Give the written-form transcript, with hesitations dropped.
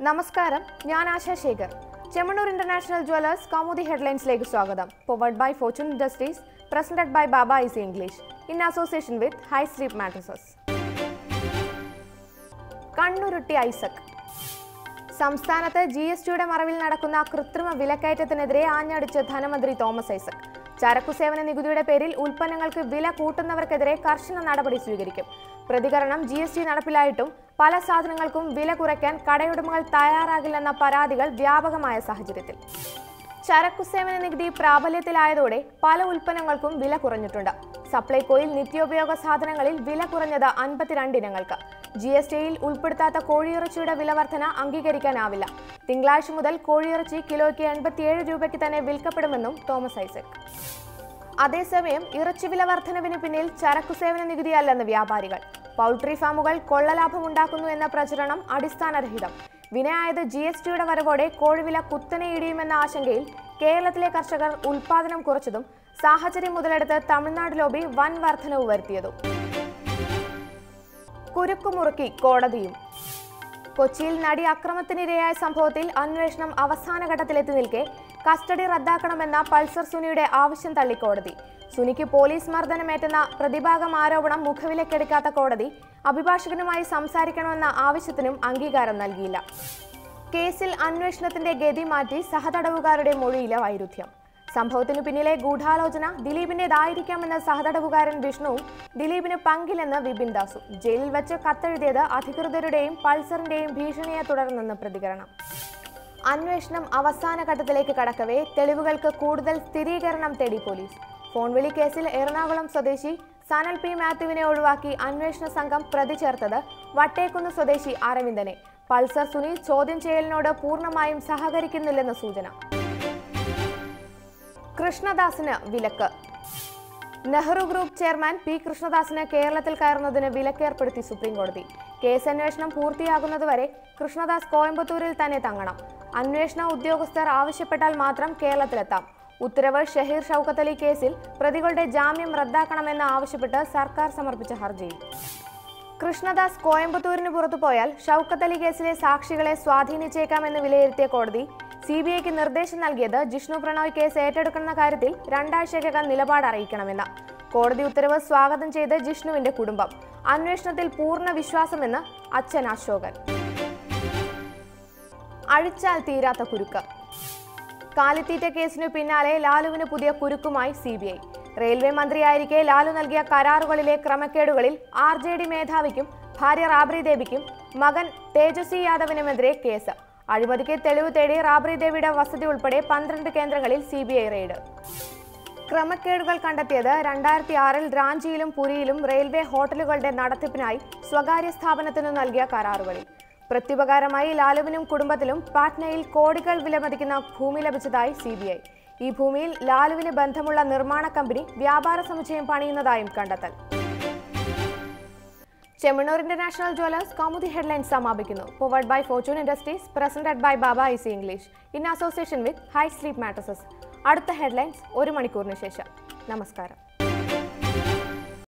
നമസ്കാരം, ഞാൻ Asha Shekhar. Chemmanur international jewellers Kaumudi ഹെഡ്ലൈൻസിലേക്ക് സ്വാഗതം. Powered by Fortune Industries, presented by Baba Easy English, in association with High Sleep Mattresses. കണ്ണുരുട്ടി ഐസക്. സംസ്ഥാനത്ത് GSTയുടെ മറവിൽ നടക്കുന്ന കൃത്രിമ വിലക്കയറ്റത്തിനെതിരെ ആഞ്ഞടിച്ച് ധനമന്ത്രി തോമസ് ഐസക്. ചരക്കുസേവന നികുതിയുടെ പേരിൽ ഉൽപ്പന്നങ്ങൾക്ക് വില കൂട്ടുന്നവർക്കെതിരെ കർശന നടപടി സ്വീകരിക്കും. പ്രതികരണം: GST നടപ്പിലായിട്ടും പല സാധനങ്ങൾക്കും വില കുറയ്ക്കാൻ കടയുടമകൾ തയ്യാറാകില്ലെന്ന പരാതികൾ വ്യാപകമായ സാഹചര്യത്തിൽ ചരക്കുസേവന നികുതി പ്രാബല്യത്തിലായതോടെ പല ഉൽപ്പന്നങ്ങൾക്കും വില കുറഞ്ഞിട്ടുണ്ട്. സപ്ലൈകോയിൽ നിത്യോപയോഗ സാധനങ്ങളിൽ വില കുറഞ്ഞത് 52 ഇനങ്ങൾക്ക്. GSTയിൽ ഉൾപ്പെടുത്താത്ത കോഴിയിറച്ചിയുടെ വില വർധന അംഗീകരിക്കാനാവില്ല. തിങ്കളാഴ്ച മുതൽ കോഴിയിറച്ചി കിലോയ്ക്ക് 87 രൂപയ്ക്ക് തന്നെ വിൽക്കപ്പെടുമെന്നും തോമസ് ഐസക്. അതേസമയം ഇറച്ചി വില വർധനവിന് പിന്നിൽ ചരക്കുസേവന നികുതിയല്ലെന്ന് വ്യാപാരികൾ. പൗൾട്രി ഫാമുകൾ കൊള്ളലാഭമുണ്ടാക്കുന്നു എന്ന പ്രചരണം അടിസ്ഥാനരഹിതം. വിനയായത് GSTയുടെ വരവോടെ കോഴിവില കുത്തനെ ഇടിയുമെന്ന ആശങ്കയിൽ കേരളത്തിലെ കർഷകർ ഉൽപാദനം കുറച്ചതും സാഹചര്യം മുതലെടുത്ത് തമിഴ്നാട് ലോബി വൻ വർധനവ് വരുത്തിയതും. കുരുക്കുമുറുക്കി കോടതിയും. കൊച്ചിയിൽ നടി അക്രമത്തിനിരയായ സംഭവത്തിൽ അന്വേഷണം അവസാന ഘട്ടത്തിലെത്തി നിൽക്കെ കസ്റ്റഡി റദ്ദാക്കണമെന്ന പൾസർ സുനിയുടെ ആവശ്യം തള്ളി കോടതി. സുനിക്ക് പോലീസ് മർദ്ദനമേറ്റെന്ന പ്രതിഭാഗം ആരോപണം മുഖവിലക്കെടുക്കാത്ത കോടതി അഭിഭാഷകനുമായി സംസാരിക്കണമെന്ന ആവശ്യത്തിനും അംഗീകാരം നൽകിയില്ല. കേസിൽ അന്വേഷണത്തിന്റെ ഗതി മാറ്റി സഹതടവുകാരുടെ മൊഴിയിലെ വൈരുദ്ധ്യം. സംഭവത്തിനു പിന്നിലെ ഗൂഢാലോചന ദിലീപിന്റേതായിരിക്കാമെന്ന സഹതടവുകാരൻ വിഷ്ണുവും ദിലീപിന് പങ്കില്ലെന്ന് വിപിൻ ദാസും. ജയിലിൽ വെച്ച് കത്തെഴുതിയത് അധികൃതരുടെയും പൾസറിന്റെയും ഭീഷണിയെ തുടർന്നെന്ന് പ്രതികരണം. അന്വേഷണം അവസാന ഘട്ടത്തിലേക്ക് കടക്കവേ തെളിവുകൾക്ക് കൂടുതൽ സ്ഥിരീകരണം തേടി പോലീസ്. ഫോൺ വിളി കേസിൽ എറണാകുളം സ്വദേശി സനൽ P. മാത്യുവിനെ ഒഴിവാക്കി അന്വേഷണ സംഘം പ്രതി ചേർത്തത് വട്ടേക്കുന്ന് സ്വദേശി അരവിന്ദനെ. പൾസർ സുനി ചോദ്യം ചെയ്യലിനോട് പൂർണ്ണമായും സഹകരിക്കുന്നില്ലെന്ന് സൂചന. കൃഷ്ണദാസിന് വിലക്ക്. Nehru group chairman P. കൃഷ്ണദാസിന് കേരളത്തിൽ കയറുന്നതിന് വിലക്കേർപ്പെടുത്തി സുപ്രീംകോടതി. കേസ് അന്വേഷണം പൂർത്തിയാകുന്നതുവരെ കൃഷ്ണദാസ് കോയമ്പത്തൂരിൽ തന്നെ തങ്ങണം. അന്വേഷണ ഉദ്യോഗസ്ഥർ ആവശ്യപ്പെട്ടാൽ മാത്രം കേരളത്തിലെത്താം. ഉത്തരവ് ഷഹീർ ഷൗക്കത്ത് അലി കേസിൽ പ്രതികളുടെ ജാമ്യം റദ്ദാക്കണമെന്ന് ആവശ്യപ്പെട്ട് സർക്കാർ സമർപ്പിച്ച ഹർജിയിൽ. കൃഷ്ണദാസ് കോയമ്പത്തൂരിന് പുറത്തു പോയാൽ ഷൗക്കത്ത് അലി കേസിലെ സാക്ഷികളെ സ്വാധീനിച്ചേക്കാമെന്ന് വിലയിരുത്തിയ കോടതി CBIക്ക് നിർദ്ദേശം നൽകിയത് ജിഷ്ണു പ്രണോയ് കേസ് ഏറ്റെടുക്കുന്ന കാര്യത്തിൽ 2 ആഴ്ചയ്ക്കകം നിലപാട് അറിയിക്കണമെന്ന്. കോടതി ഉത്തരവ് സ്വാഗതം ചെയ്ത് ജിഷ്ണുവിന്റെ കുടുംബം. അന്വേഷണത്തിൽ പൂർണ്ണ വിശ്വാസമെന്ന് അച്ഛൻ അശോകൻ. അഴിച്ചാൽ തീരാത്ത കുരുക്ക്. കാലിത്തീറ്റ കേസിനു പിന്നാലെ ലാലുവിന് പുതിയ കുരുക്കുമായി CBI. റെയിൽവേ മന്ത്രിയായിരിക്കെ ലാലു നൽകിയ കരാറുകളിലെ ക്രമക്കേടുകളിൽ RJD മേധാവിക്കും ഭാര്യ റാബ്രി ദേവിക്കും മകൻ തേജസ്വി യാദവിനുമെതിരെ കേസ്. അഴിമതിക്ക് തെളിവ് തേടി റാബ്രി ദേവിയുടെ വസതി ഉൾപ്പെടെ 12 കേന്ദ്രങ്ങളിൽ CBI റെയ്ഡ്. ക്രമക്കേടുകൾ കണ്ടെത്തിയത് 2006-ൽ റാഞ്ചിയിലും പുരിയിലും റെയിൽവേ ഹോട്ടലുകളുടെ നടത്തിപ്പിനായി സ്വകാര്യ സ്ഥാപനത്തിനു നൽകിയ കരാറുകളിൽ. പ്രത്യുപകാരമായി ലാലുവിനും കുടുംബത്തിലും പാറ്റ്നയിൽ കോടികൾ വിലമതിക്കുന്ന ഭൂമി ലഭിച്ചതായി CBI. ഈ ഭൂമിയിൽ ലാലുവിന് ബന്ധമുള്ള നിർമ്മാണ കമ്പനി വ്യാപാര സമുച്ചയം പണിയുന്നതായും കണ്ടെത്തൽ. Chemmanur international jewellers Kaumudi headlines സമാപിക്കുന്നു. Powered by Fortune Industries, presented by Baba Easy English, in association with High Sleep Mattresses. അടുത്ത ഹെഡ്ലൈൻസ് 1 മണിക്കൂറിന് ശേഷം. നമസ്കാരം.